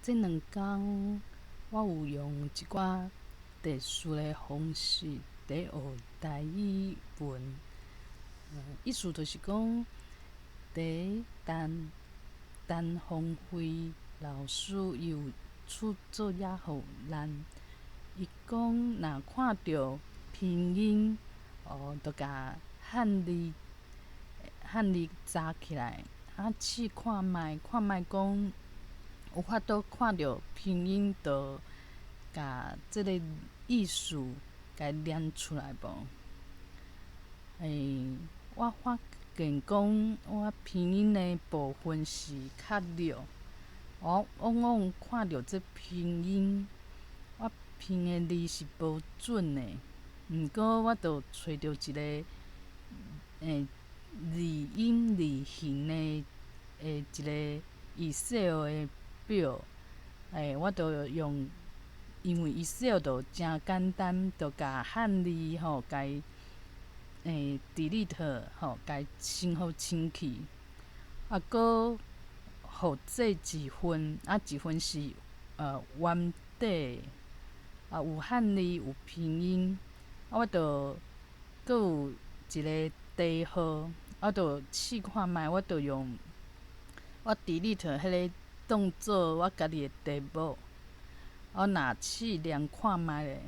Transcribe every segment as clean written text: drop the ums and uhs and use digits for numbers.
这2天，我有用一寡特殊的方式伫学台语文。意思就是讲，第陈芳慧老师伊有出作业互咱。伊讲，若看到拼音，就甲汉字查起来，试看觅，讲有法度看到拼音，就甲即个意思甲念出来无？我发现讲，我拼音的部分是较弱。我往往看到这拼音，我拼的字是无准的。毋过我就找到一个字音字形的一个Excel 的表，我就用，因为 Excel 就真简单，就甲汉字甲伊delete 甲伊清好清去，搁互这一份，一份是原底有汉字有拼音，我就搁有一个题号，我就试看觅，我就用我 delete 迄个当做我家己的题目，我若试念看觅咧，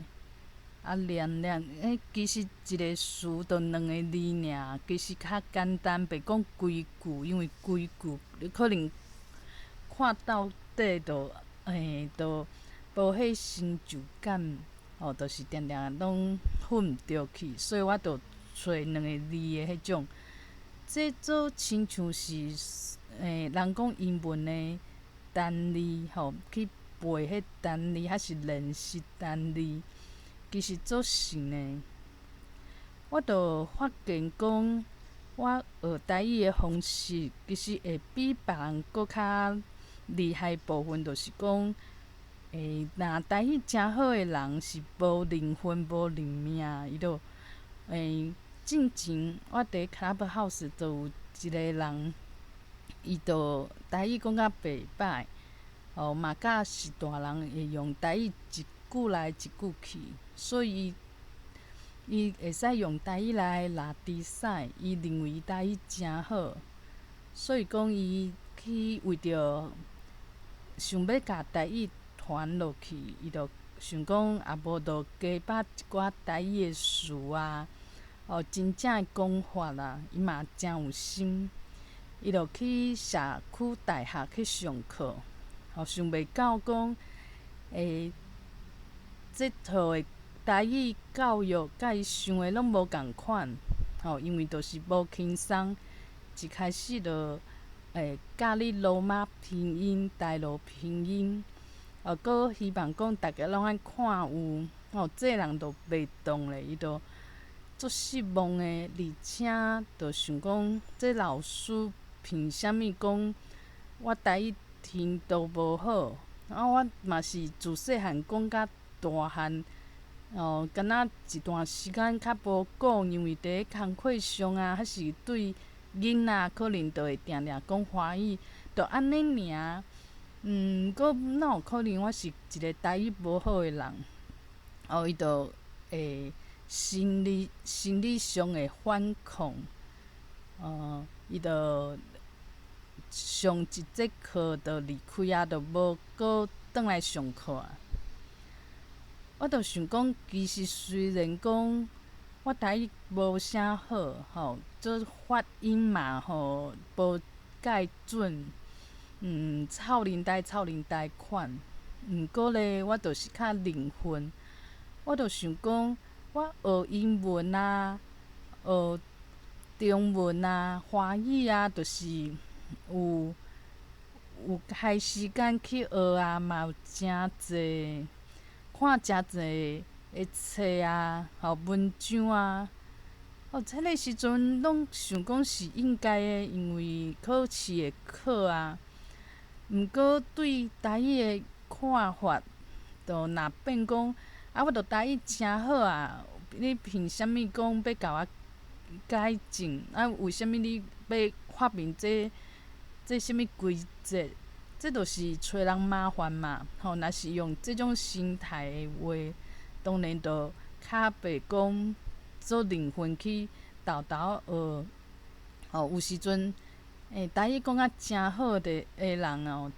念，其实一个词就2个字尔，其实较简单，袂讲规句，因为规句你可能看到底就就无迄成就感，就是定定拢混毋着去，所以我就找2个字的迄种。这做亲像是人讲英文的单字去背迄单字，还是练习单字，其实做像的。我就发现讲，我学台语的方式，其实会比别人搁较厉害部分，就是讲，若台语诚好的人是无灵魂、无灵命，伊就进前我伫 Clubhouse 就有一个人，伊就台语讲甲袂歹，嘛甲是大人会用台语一句来一句去，所以伊会使用台语来拉比赛，伊认为伊台语诚好，所以讲伊去为着想要甲台语传落去，伊就想讲啊无就加把一寡台语的词啊，真正的讲法啦，伊嘛真有心，伊就去社区大学去上课，想袂到讲，这套的台语教育甲伊想的拢无共款，因为就是无轻松，一开始就教你罗马拼音、台罗拼音，搁希望讲大家拢爱看有，这人就袂动咧，伊就足失望的，而且就想讲，这老师凭啥物讲我台语听都无好？我嘛是自细汉讲甲大汉，敢若一段时间较无顾，因为伫咧工课上啊，还是对囡仔可能就会定定讲华语，就安尼尔。搁哪有可能我是一个台语无好的人？伊就会心理上的反抗，伊就上一节课就离开啊，就无搁转来上课啊。我就想讲，其实虽然讲我台语无啥好，做发音嘛无介准，臭奶呆款。毋过咧，我就是较灵魂。我就想讲，我学英文啊，学中文啊，华语啊，就是有开时间去学啊，嘛有诚济看诚济的册啊，文章啊。迄个时阵拢想讲是应该的，因为考试会考啊。毋过对台语的看法，就若变讲，我着台语诚好啊，你凭啥物讲要甲我改进？为什物你要发明这啥物规则？这就是找人麻烦嘛。若是用即种心态的话，当然就较袂讲做灵魂去豆豆学。有时阵台语讲啊诚好的人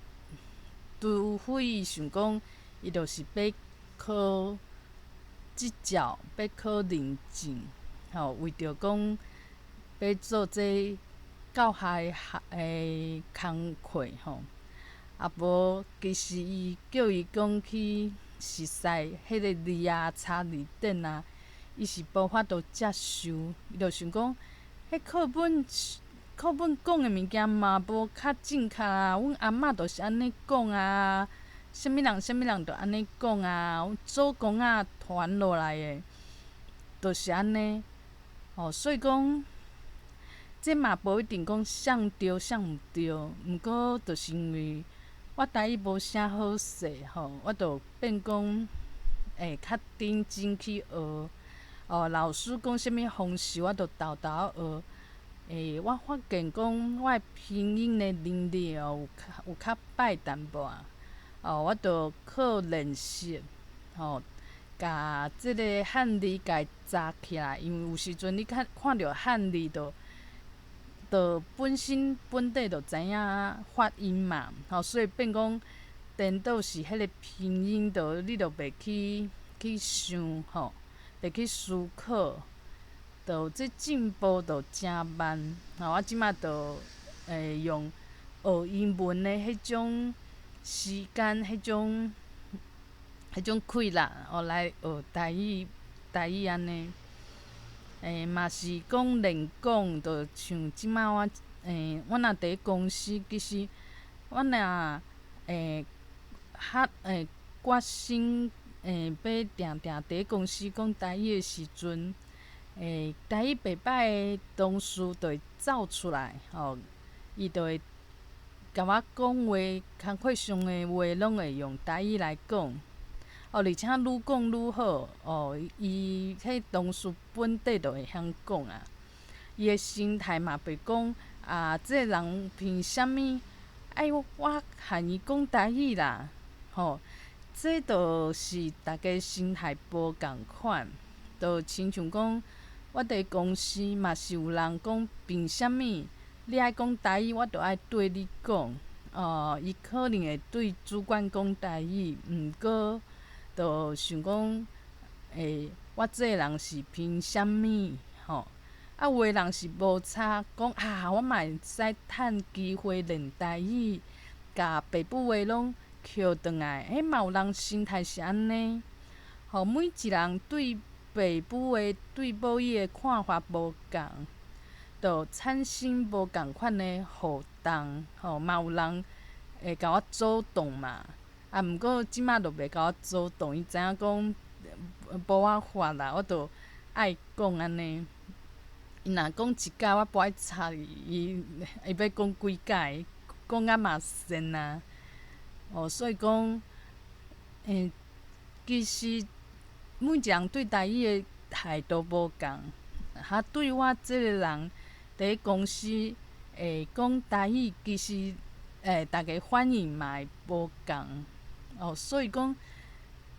除非想讲伊就是要考执照，要考认证，为着讲要做这教学工课啊无其实伊叫伊讲去实习，迄个字差字典伊是无法度接受。伊就想讲，迄课本讲的物件嘛无较正确阮阿嬷就是安尼讲啥物人啥物人就安尼讲阮祖公传落来的，就是安尼。所以讲，这嘛无一定讲谁对谁毋对，毋过就是因为我台语无啥好势我就变讲较认真去学。老师讲啥物方式，我就豆豆学。我发现讲我的拼音的能力有较歹淡薄我就靠练习甲即个汉字家扎起来。因为有时阵你看着汉字就本身本地就知影发音嘛，所以变讲颠倒是迄个拼音你就袂去想袂去思考。就这进步就真慢。我即马就用学英文的迄种时间，迄种快乐来学台语安尼。嘛是讲练讲，就像即马我若伫咧公司，其实我若决心要定定伫咧公司讲台语的时阵。台语白摆的同事就会走出来，伊就会甲我讲话，工课上的话拢会用台语来讲，而且愈讲愈好。伊迄同事本地就会晓讲伊的心态嘛袂讲即个人凭啥物爱我喊伊讲台语啦？这就是大家心态无共款，就亲像讲。我伫公司嘛是有人讲，凭啥物你爱讲台语，我就爱对你讲。伊可能会对主管讲台语，毋过就想讲，我这个人是凭啥物有的人是无差，讲我嘛会使趁机会练台语，甲爸母话拢捡转来。嘛有人心态是安尼。每一人对爸母的对某伊的看法无共，就产生无共款的互动。嘛有人会甲我主动嘛，毋过即马就袂甲我主动。伊知影讲无法法啦，我就爱讲安尼。伊若讲一届，我不爱插伊要讲几届，讲甲嘛善所以讲，其实。每一人对台语的态度无共，对我即个人伫咧公司讲台语，其实大家反应嘛会无共所以讲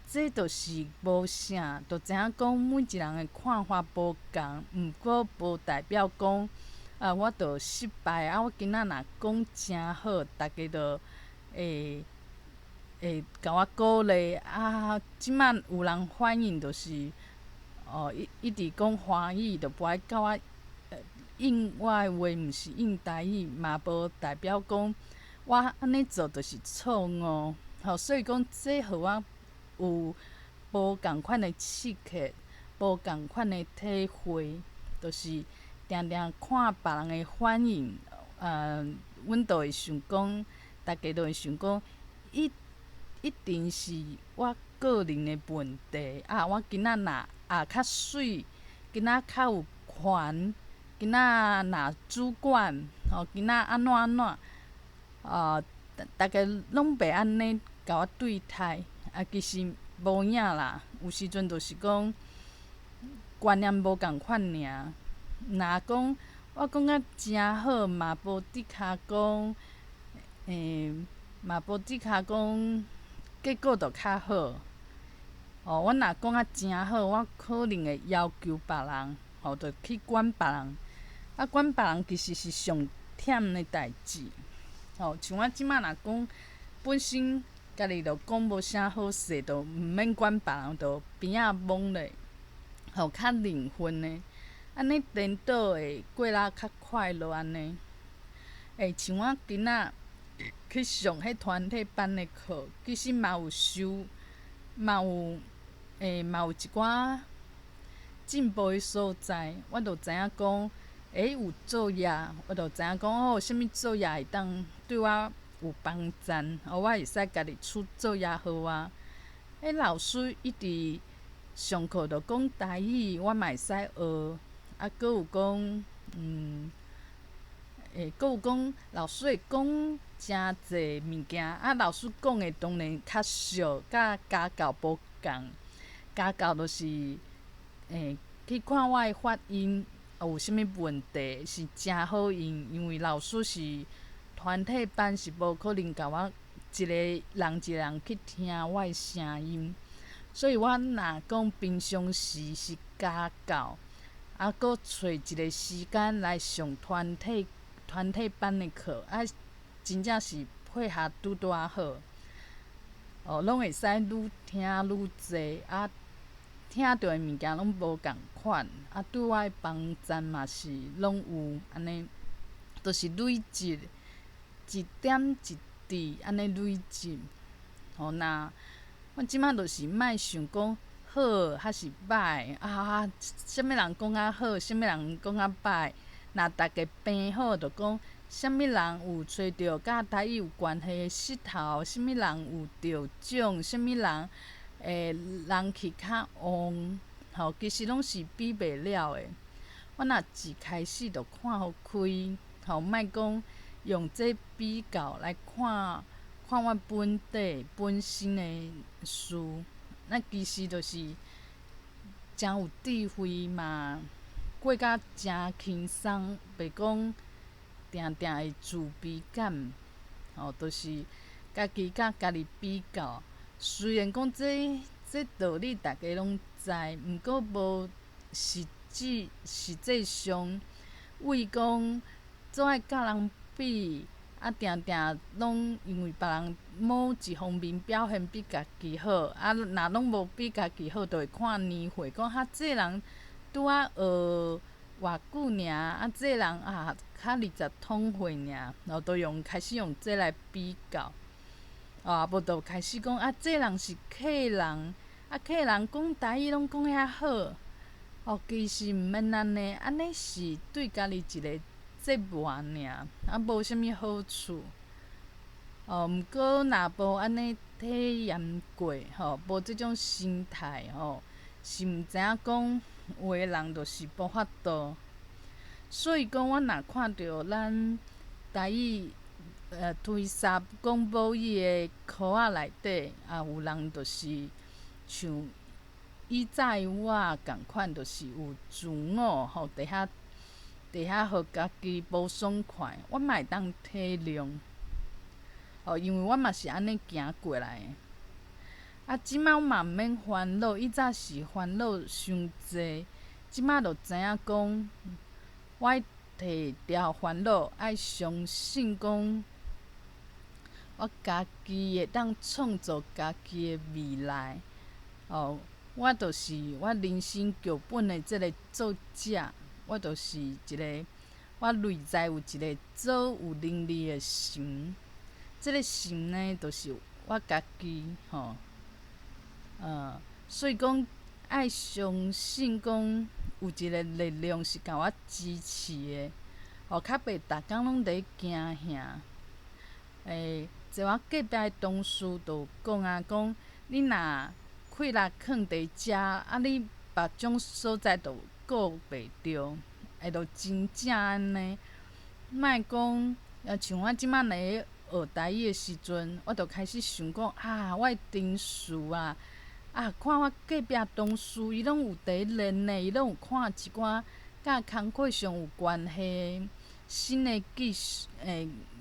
这就是无啥，就知影讲每一人的看法无共，毋过无代表讲我着失败我今仔若讲诚好，大家就会甲我鼓励即摆有人反应就是一直讲华语，就不爱甲我应我的话，毋是应台语，嘛无代表讲我安尼做就是错误所以讲这互我有无共款的刺激，无共款的体会，就是定定看别人的反应阮就会想讲，大家就会想讲一定是我个人的问题我今仔若较水，今仔较有权，今仔若主管今仔安怎大家拢袂安尼甲我对待其实无影啦。有时阵就是讲观念无共款尔。若讲我讲啊诚好，嘛无伫骹讲嘛无只卡讲结果就较好。我若讲啊诚好，我可能会要求别人，就去管别人。管别人其实是上忝的代志。像我即摆若讲，本身家己就讲无啥好势，就毋免管别人，就边仔摸咧，较灵魂的。安尼颠倒会过得较快乐安尼。像我今仔去上迄团体班的课，其实嘛有收，嘛有嘛有一寡进步的所在。我就知影讲，有作业，我就知影讲啥物作业会当对我有帮助，我会使家己出作业号啊。老师一直上课就讲台语，我嘛会使学。搁有讲，搁有讲老师会讲诚济物件，老师讲的当然较俗，甲家教无共。家教就是去看我的发音有啥物问题，是诚好用，因为老师是团体班，是无可能甲我一个人去听我的声音。所以我若讲平常时是家教，搁找一个时间来上团体班的课，真正是配合拄拄好。拢会使愈听愈济，听到的物件拢无共款，对我的帮助嘛是拢有安尼，就是累积，一点一滴安尼累积。那我即摆就是莫想讲好还是歹啥物人讲啊好，啥物人讲啊歹。若大家平好，就讲啥物人有找着甲台语有关系的舌头，啥物人有着奖，啥物人人气较旺。其实拢是比袂了的。我若一开始就看互开，莫讲用这比较来看我本地本身的事。其实就是诚有智慧嘛，过甲诚轻松，袂讲定定会自卑感。就是家己甲家己比较。虽然讲这道理大家拢知，毋过无实际上为讲做爱甲人比，定定拢因为别人某一方面表现比家己好，若拢无比家己好，就会看年岁，讲这人拄仔学偌久尔，这人较20通岁尔，然后开始用这来比较。无就开始讲这人是客人，客人讲台语拢讲遐好。其实毋免安尼，安尼是对家己一个折磨尔，无啥物好处。毋过若无安尼体验过，无即种心态，是毋知影讲有的人就是无法度。所以讲，我若看到咱台语推三讲母语的科仔内底，有人就是像以早我共款，就是有自我伫遐互家己无爽快，我嘛会当体谅。因为我嘛是安尼行过来的。即摆我嘛毋免烦恼，以早是烦恼伤济，即摆就知影讲，我爱摕掉烦恼，爱相信讲，我家己会当创造家己的未来。我就是我人生剧本的即个作者，我就是一个，我内在有一个做有能力的神。即个神呢，就是我家己所以讲爱相信讲有一个力量是甲我支持的，较袂逐工拢伫惊吓。坐我隔壁的同事就讲讲你若气力囥伫遮，你别种所在就顾袂着，就真正安尼。莫讲像我即摆来学台语的时阵，我就开始想讲我的同事看我隔壁同事，伊拢有伫练呢，伊拢有看一寡甲工课上有关系新的技术，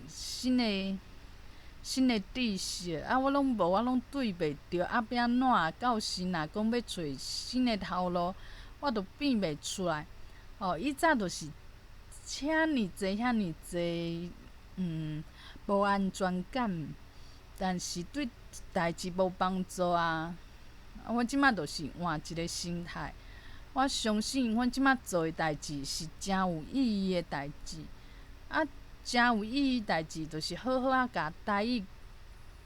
新的新的知识，我拢无，我拢对袂着，要安怎？到时若讲要找新的头路，我都变袂出来。以早就是遐尼济无安全感，但是对代志无帮助啊。我即摆就是换一个心态，我相信阮即摆做诶代志是诚有意义诶代志。诚有意义代志，就是好好甲台语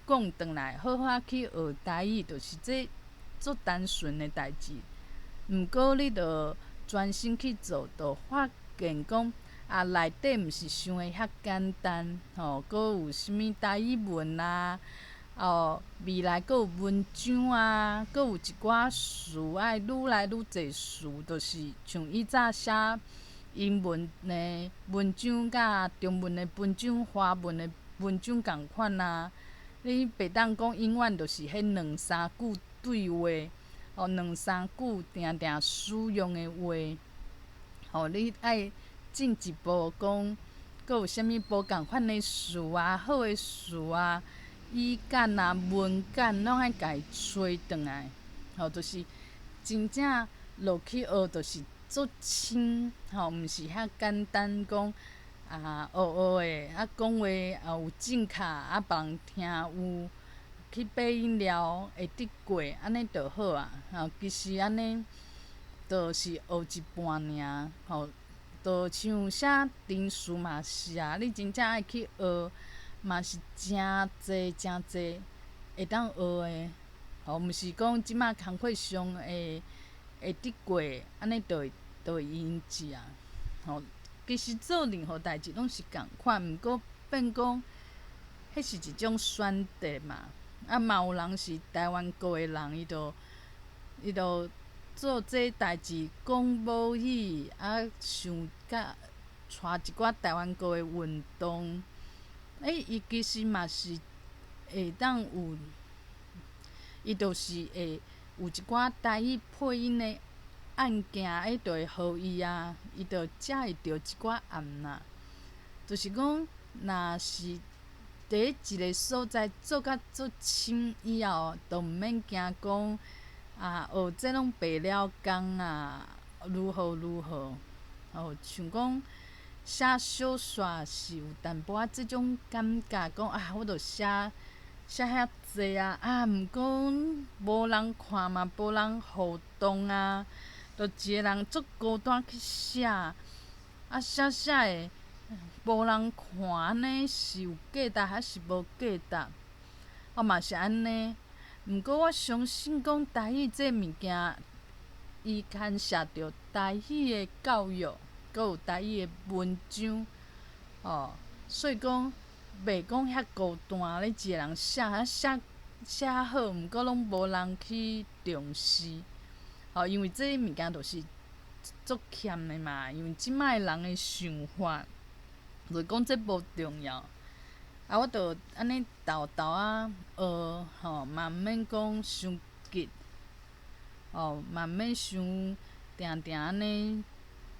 讲转来，好好去学台语，就是这足单纯诶代志。毋过你着专心去做，着发现讲内底毋是想诶遐简单，搁有啥物台语文啊，未来搁有文章啊，搁有一寡词爱愈来愈济词，就是像以早写英文的文章甲中文的文章、华文的文章共款啊。你袂当讲永远就是迄两三句对话，两三句定定使用的话，你爱进一步讲，搁有啥物无共款的词啊、好的词啊、语感啊、文感，拢爱家己找转来。就是真正落去学，就是足深，毋是遐简单讲学诶，讲话有正确，别人听有去背音了会得过，安尼就好啊。其实安尼就是学一半尔，就像写程序嘛是啊，你真正爱去学，嘛是诚济会当学诶。毋是讲即摆工课上会得过，安尼就会用止啊。其实做任何代志拢是共款，毋过变讲，迄是一种选择嘛。嘛有人是台湾国诶人，伊就做这代志讲母语，想甲带一寡台湾国诶运动。伊其实嘛是会当有，伊就是会有一寡台语配音诶案件，就会互伊啊，伊就才会着一寡案啦。就是讲，若是伫一个所在做甲足深以后，就毋免惊讲学这拢白了工啊，如何。像讲写小说是有淡薄仔即种感觉，讲我着写遐济啊，毋过无人看嘛，无人互动啊，着一个人足孤单去写，写诶无人看，安尼是有价值还是无价值？我嘛是安尼。毋过我相信讲台语这物件，伊牵涉着台语的教育，搁有台语的文章，所以讲袂讲遐孤单，你一个人写好，毋过拢无人去重视。因为这物件就是足欠的嘛，因为即摆人的想法，就是讲这无重要。我着安尼豆仔学，嘛毋免讲伤急，嘛毋免伤定安尼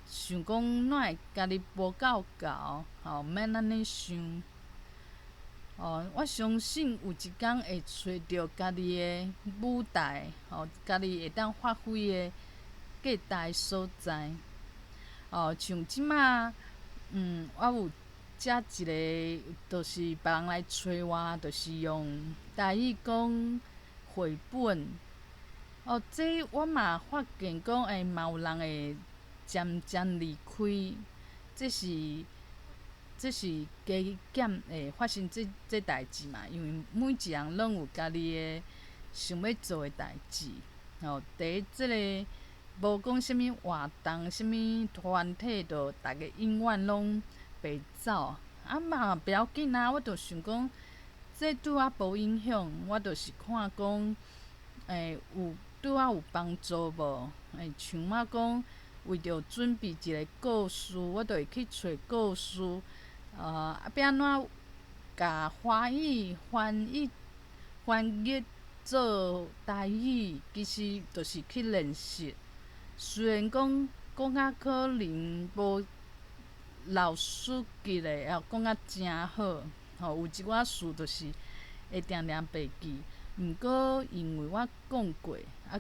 想讲哪会家己无够厚，毋免安尼想。我相信有一天会找着家己的舞台，家己会当发挥的价值所在。像即摆，我有遮一个，就是别人来找我，就是用台语讲绘本。这我嘛发现讲，嘛有人会渐离开，这是加减会发生这代志嘛？因为每一人拢有家己的想要做的代志。第一，即个无讲啥物活动、啥物团体，就逐个永远拢袂走。嘛不要紧啊，我着想讲，这对我无影响。我就是看讲，有对我有帮助无？像我讲，为着准备一个故事，我就会去找故事。要安怎甲翻译做台语，其实就是去练习。虽然讲啊可能无老师级的，讲啊诚好，有一寡事就是会定定袂记。毋过因为我讲过，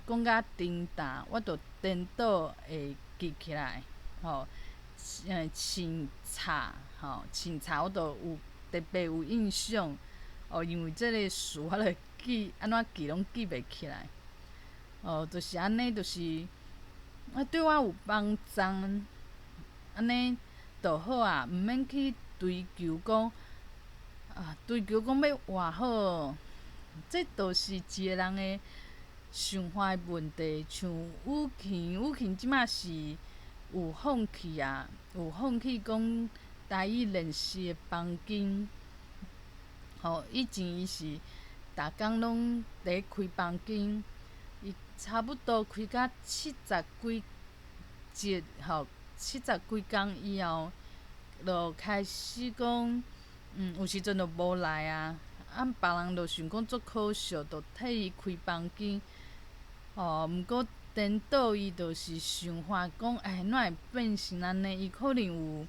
讲甲顶重，我着颠倒会记起来。清查清查我着有特别有印象。因为即个事我着记安怎记拢记袂起来。就是安尼，就是对我有帮助。安尼就好啊，毋免去追求讲追求讲要偌好。这都是一个人的想法的问题。像武庆即马是有放弃啊，有放弃讲台语练习的房间。以前伊是逐工拢伫开房间，伊差不多开到70几节70几工以后，就开始讲，有时阵就无来啊。别人就想讲足可惜，就替伊开房间。毋过颠倒伊就是想法讲，哪会变成安尼？伊可能有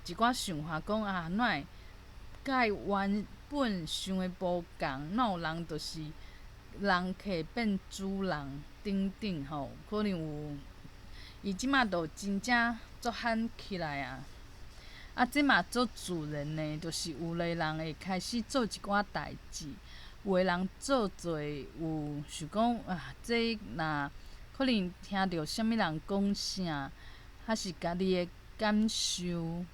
一寡想法讲哪会甲伊原本想的无共？哪有人就是人客变主人等等可能有。伊即马就真正足罕起来啊！即嘛足自然的，就是有个人会开始做一寡代志，有个人做有想讲这若可能听着啥物人讲啥，还是家己的感受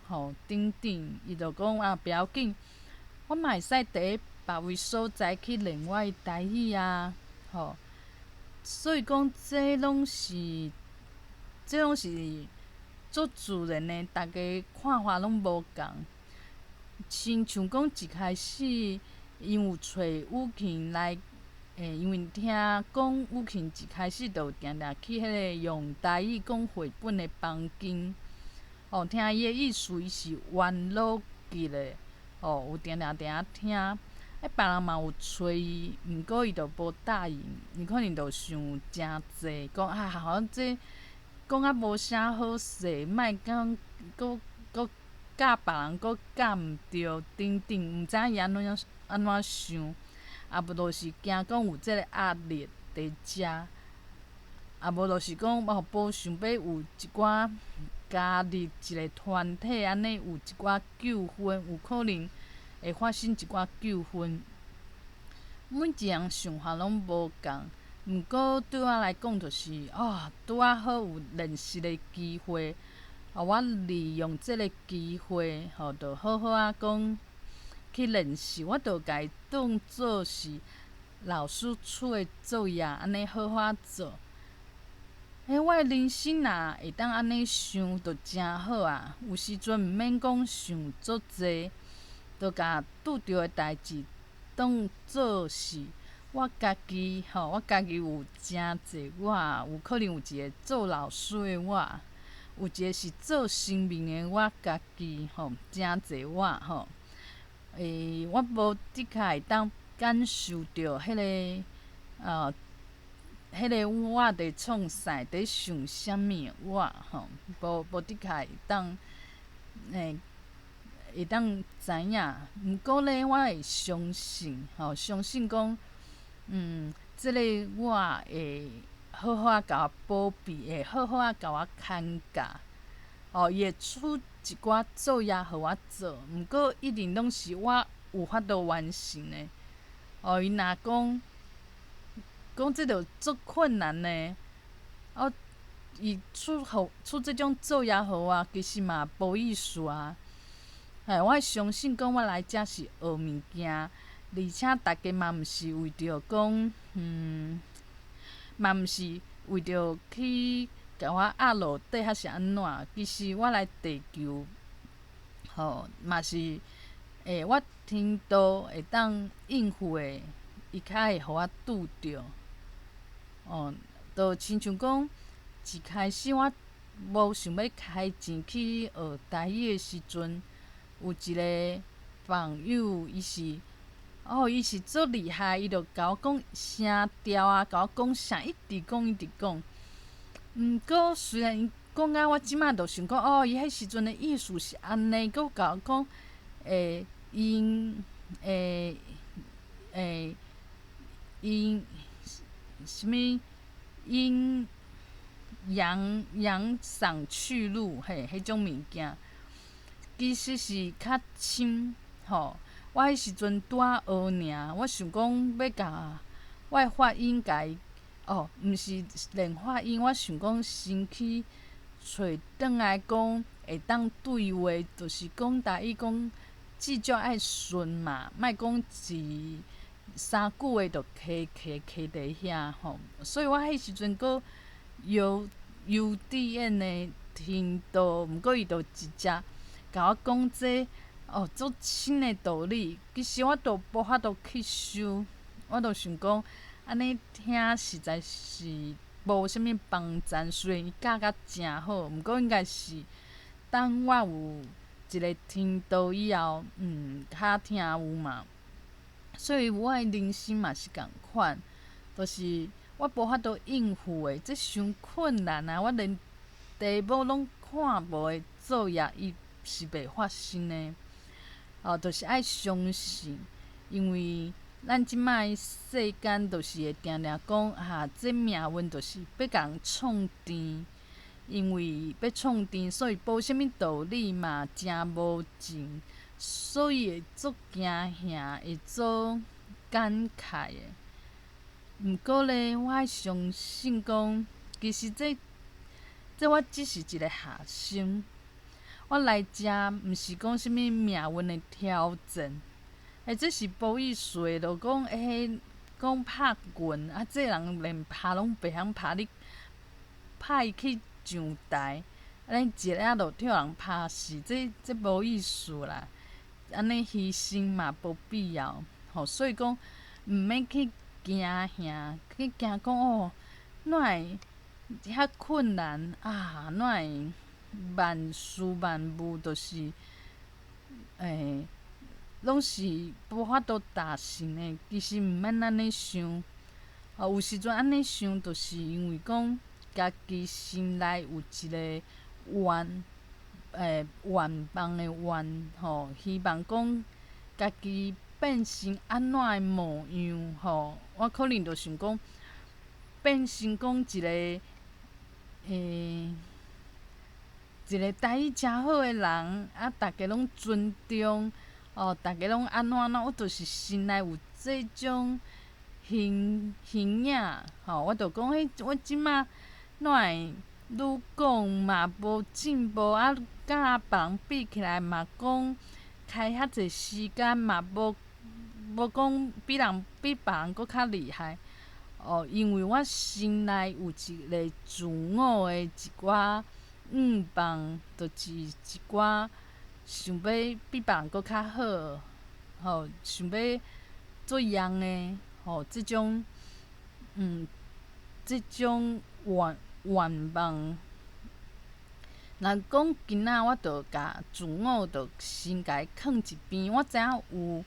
等等，伊就讲不要紧，我嘛会使伫别位所在去练我的台语啊。所以讲这拢是足自然的，大家看法拢无共。亲像讲一开始，因有找武庆来，因为听讲武庆一开始就定定去迄个用台语讲绘本的房间。听伊的意思，伊是元老级的，有定听。别人嘛有找伊，毋过伊就无答应，伊可能就想诚济，讲好像这讲啊无啥好势，莫讲搁教别人搁教毋着等等，毋知伊安怎想。无就是惊讲有即个压力伫遮，无就是讲无想要有一寡加入一个团体，安尼有一寡纠纷，有可能会发生一寡纠纷。每一人想法拢无共，毋过对我来讲，就是拄好有练习的机会。我利用即个机会，就好好讲去练习。我就家己当做是老师出的作业，安尼好好做。我的人生若会当安尼想，就诚好啊！有时阵毋免讲想足济，就甲拄着的代志当做是我家己我家己有诚济有可能有一个做老师的我，有一个是做生命的我家己诚济我无的确会当感受着迄个迄个我伫创啥，伫想啥物我无的确会当会当知影。毋过咧，我会相信相信讲即个我会好好甲我保庇，会好好甲我牵教。伊会出一寡作业互我做，毋过一定拢是我有法度完成的。伊若讲这着足困难呢，伊出这种作业互我，其实嘛无意思啊。我会相信讲我来遮是学物件，而且大家嘛毋是为着讲嘛毋是为着去甲我压落底还是安怎。其实我来地球嘛是我天道会当应付的，伊较会互我拄着。就亲像讲一开始我无想要开钱去学台语的时阵，有一个朋友，伊是足厉害，伊就甲我讲声调啊，甲我讲啥，一直讲。毋过虽然伊讲啊，我即摆就想讲伊迄时阵的意思是安尼，佮甲我讲伊因诶诶因什物因扬赏去路，嘿，迄种物件，其实是较深吼。我迄时阵拄仔学尔，我想讲要甲我诶发音甲伊毋是练发音，我想讲先去找转来讲会当对话，就是讲台语讲至少爱顺嘛，莫讲一三句话就卡伫遐吼。所以我迄时阵阁UDN 的听道，毋过伊就直接甲我讲这足深的道理。其实我都无法度吸收，我就想讲安尼听实在是无啥物帮助。虽然伊教甲诚好，毋过应该是等我有一个听道以后，较听有嘛。所以我诶人生嘛是共款，就是我无法度应付诶，这伤困难啊！我连题目拢看无诶作业，伊是袂发生诶。就是爱相信，因为咱即摆世间就是会定定讲这命运就是要共人创甜，因为要创甜，所以无啥物道理嘛，真无情，所以会足惊吓，会足感慨诶。毋过咧，我爱相信讲，其实这我只是一个学生，我来遮毋是讲啥物命运的挑战。这是褒义术，就讲讲拍拳这人连拍拢袂晓拍，你拍伊去上台，安尼一下就替人拍死，这无意思啦。安尼牺牲嘛无必要，所以讲毋免去惊吓，去惊讲哪会遐困难哪会万事万物就是拢是无法度达成的。其实毋免安尼想，有时阵安尼想，就是因为讲家己心内有一个愿望的愿希望讲家己变成安怎的模样我可能就想讲变成讲一个台语诚好的人大家拢尊重大家拢安怎我就是心内有这种形影我就讲我即马哪会愈讲嘛无进步甲别人比起来嘛讲开遐济时间嘛无讲比别人搁较厉害因为我心内有一个自我的一寡愿望，就是一寡想要比别人搁较好想要做样的即种即种愿望。若讲今仔我着甲自我着先甲伊囥一边，我知影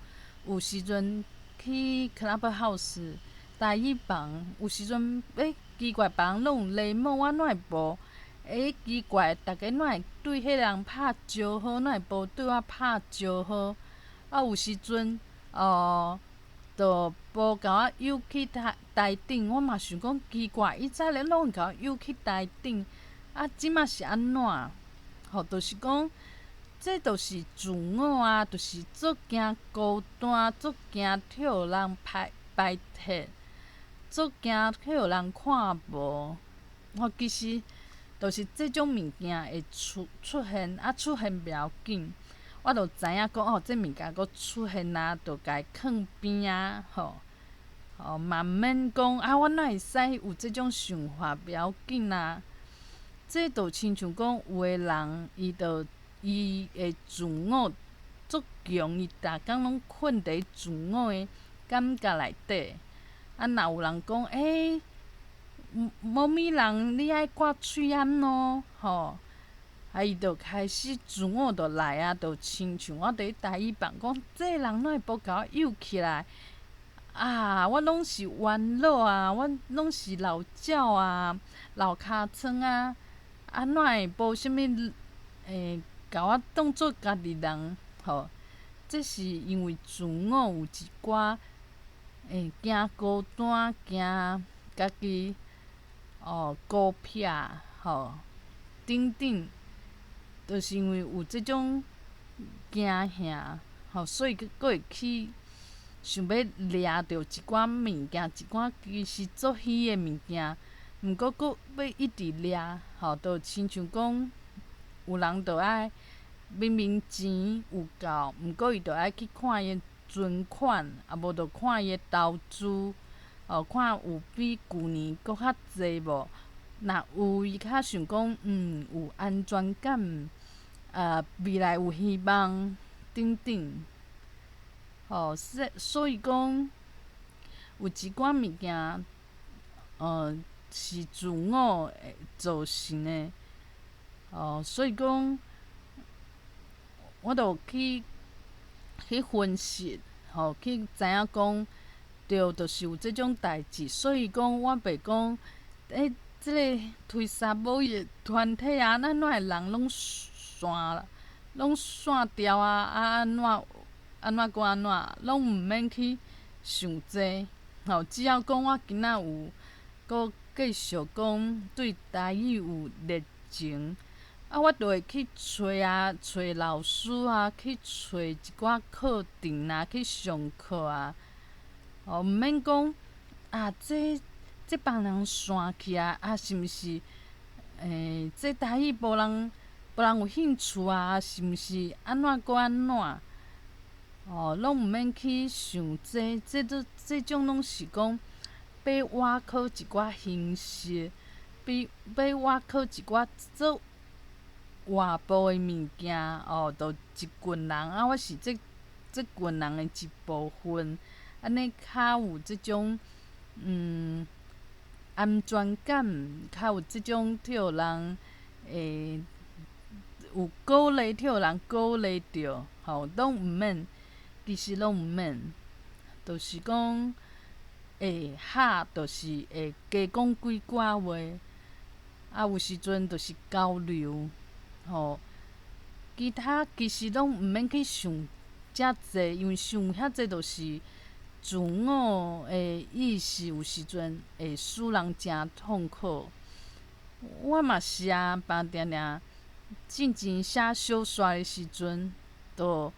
有时阵去 Clubhouse 台语房，有时阵奇怪别人拢有礼貌，我哪会无？奇怪，逐家哪会对迄人拍招呼，哪会无对我拍招呼？有时阵就无甲我邀去台顶，我嘛想讲奇怪，伊早咧拢会甲我邀去台顶，即马是安怎？就是讲，这就是自我就是足惊孤单，足惊互人排斥，足惊互人看无。其实，就是这种物件会出现，出现袂要紧。我就知影讲这物件搁出现就甲伊囥边嘛毋免讲我哪会使有这种想法，袂要紧这就亲像讲，有的人伊的自我足强，伊逐工拢困伫自我的感觉内底。若有人讲某物人你爱刮喙安咯伊就开始自我就来就亲像我伫台语房讲，这人哪会无甲我诱起来？我拢是元老我拢是老鸟老尻川哪会无啥物甲我当做家己人这是因为自我有一寡惊孤单、惊家己孤僻等等，就是因为有即种惊吓所以佫会去想要掠着一寡物件，一寡其实足虚诶物件，毋过佫要一直掠就亲像讲有人着爱明明钱有够，毋过伊着爱去看伊存款，啊无着看伊投资，看有比旧年佫较济无。若有伊较想讲，有安全感，未来有希望等等。所以讲有一寡物件，是自我会造成诶。所以讲，我着去分析，去知影讲，对，就是有即种代志。所以讲，我袂讲，即个推沙某伊诶团体啊，咱哪会人拢散掉安怎搁安怎，拢毋免去想济。只要讲我今仔有搁继续讲对台语有热情，我就会去找老师去找一寡课程去上课毋免讲这别人散去是毋是？这台语无人有兴趣是毋是安怎搁安怎？拢毋免去想这种拢是讲要挖考一寡形式，要挖考一寡做外部诶物件就一群人我是这群人诶一部分，安尼较有即种安全感，较有即种替人有鼓励，替人鼓励着拢毋免，其实拢毋免，就是讲会合，就是会加讲几寡话，有时阵就是交流，其他其实拢毋免去想遮济，因为想遐济就是自我诶意识，有时阵会使人诚痛苦。我嘛是定定进前写小说诶时阵，就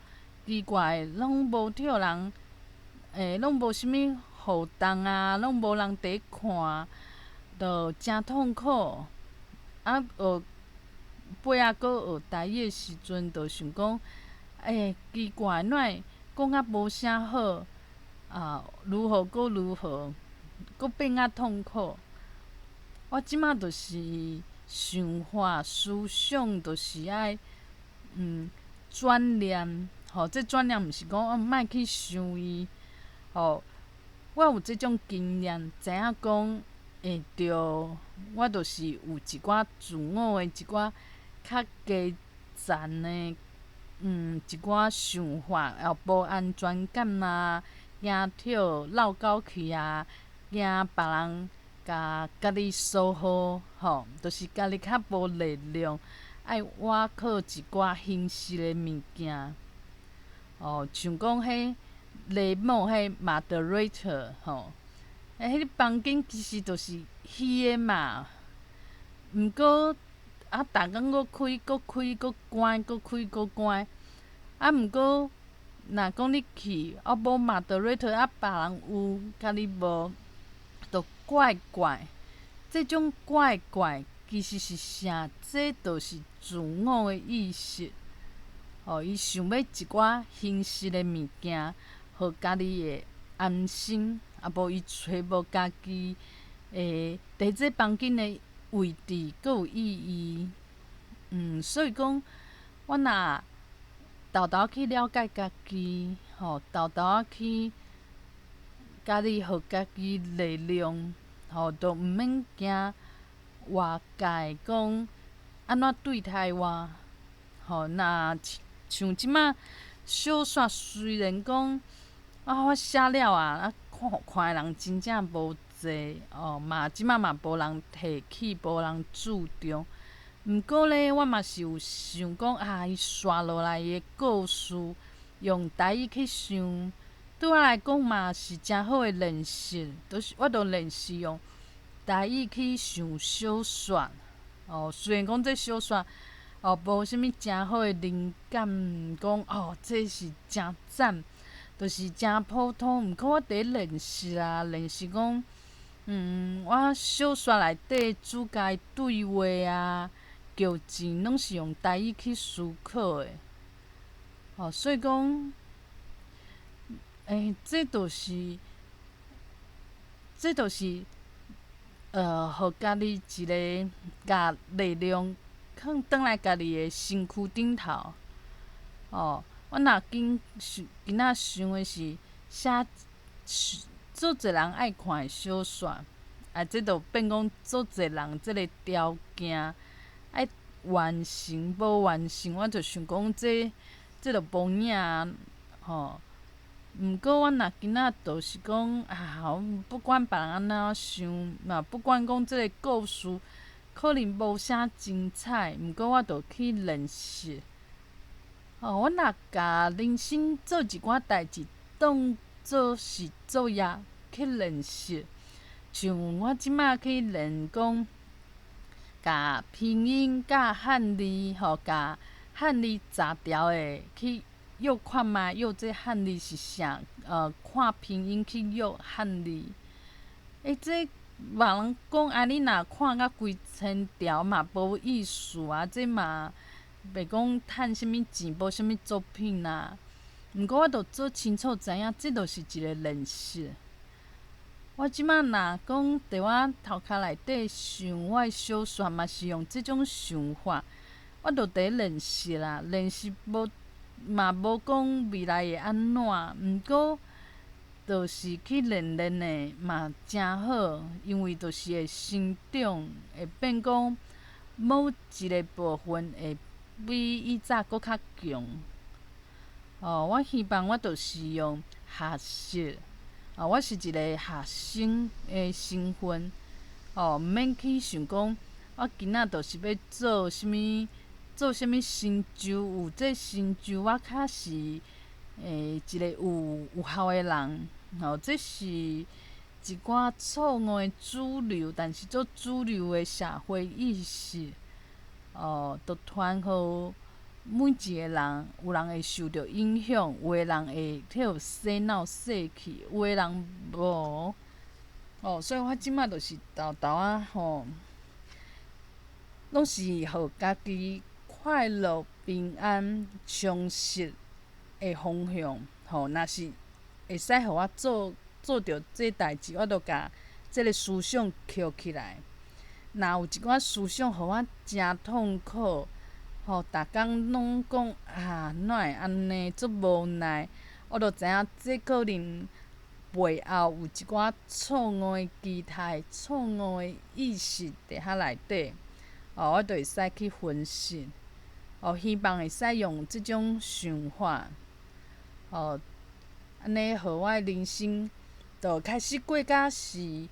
奇怪，拢无替人，拢无啥物互动拢无人伫看，就诚痛苦。学尾佫学台语诶时阵，就想讲，奇怪，哪会讲啊无啥好如何佫如何，佫变痛苦。我即马就是想法思想，就是爱转念。这转念毋是讲莫去想伊。我有即种经验，知影讲对，我就是有一寡自我诶一寡较低层诶一寡想法，无安全感惊跳闹交去惊别人家己疏忽就是家己较无力量，爱挖靠一寡形式诶物件像讲迄礼貌迄 moderator 迄房间其实就是虚诶嘛，毋过逐工搁开搁关，搁开搁关毋过若讲你去无 moderator，别人有家己无，就怪怪。这种怪怪其实是啥？这就是自我诶意识。伊想要一寡形式诶物件，互家己会安心，无伊找无家己伫这房间诶位置，佫有意义。所以讲，我若豆豆去了解家己，豆豆去家己互家己力量，就毋免惊外界讲安怎对待我。若像即马小说，虽然讲我写了看诶人真正无济即马嘛无人提起，无人注重。毋过咧，我嘛是有想讲伊刷落来诶故事，用台语去想，对我来讲嘛是诚好诶练习，我著练习用台语去想小说。虽然讲这小说无啥物诚好诶灵感，毋讲这是诚赞，就是诚普通。毋过我伫咧练习啊，练习讲，我小说内底主角诶对话啊、剧情，拢是用台语去思考诶。所以讲，这就是互家己一个甲力量放转来家己诶身躯顶头。我若今仔想诶是写做侪人爱看诶小说，这著变讲做侪人即个条件爱完成，无完成，我著想讲这著无影毋过我若今仔就是讲不管别人安怎想，嘛不管讲即个故事可能无啥精彩，毋过我著去练习。我若甲人生做一寡代志当做是作业去练习，像我即摆去练讲，甲拼音甲汉字甲汉字查条诶去约看觅，约这汉字是啥？看拼音去约汉字。这别人讲你若看甲规千条嘛无意思啊，这嘛袂讲趁啥物钱，无啥物作品啊。毋过我著做清楚知影，这著是一个练习。我即摆若讲伫我头壳内底想我诶小说，嘛是用即种想法，我著伫咧练习啦。练习嘛无讲未来会安怎，毋过就是去练练诶嘛诚好，因为就是会成长，会变讲某一个部分会比以早搁较强。我希望我就是用学习。我是一个学生诶身份，毋免去想讲我今仔就是要做啥物成就，有这成就我较是一个有效诶人。这是一寡错误诶主流，但是做主流诶社会意识，都传互每一个人，有人会受着影响，有诶人会去洗脑洗去，有诶人无。所以我即摆就是豆豆拢是互家己快乐、平安、充实诶方向。若是会使互我做着这代志，我著甲即个思想捡起来。若有一寡思想互我诚痛苦，逐工拢讲哪会安尼，足无奈，我著知影这可能背后有一寡错误诶期待、错误诶意识伫遐内底。我著会使去分析，希望会使用即种想法，安尼互我诶人生著开始过甲是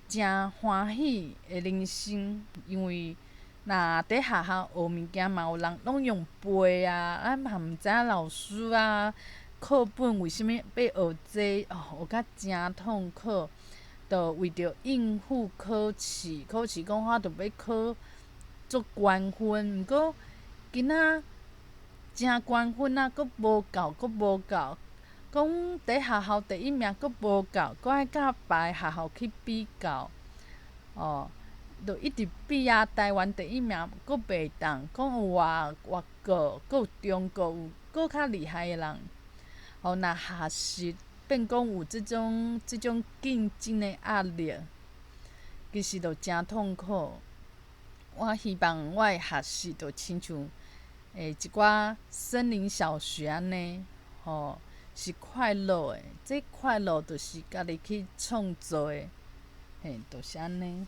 诚欢喜诶人生。因为若伫学校学物件嘛，有人拢用背啊，嘛毋知影老师啊课本为虾米要学这，学甲诚痛苦，著为着应付考试讲我著要考足悬分，毋过今仔诚悬分啊，佫无够，讲伫学校第一名佫无够，佫爱甲别个学校去比较，著一直比啊。台湾第一名佫袂当，讲有外国，佫有中国有佫较厉害诶人。若学习变讲有即种竞争诶压力，其实著诚痛苦。我希望我诶学习著亲像一寡森林小学安尼，是快乐诶。这快乐著是家己去创造诶，就是安尼。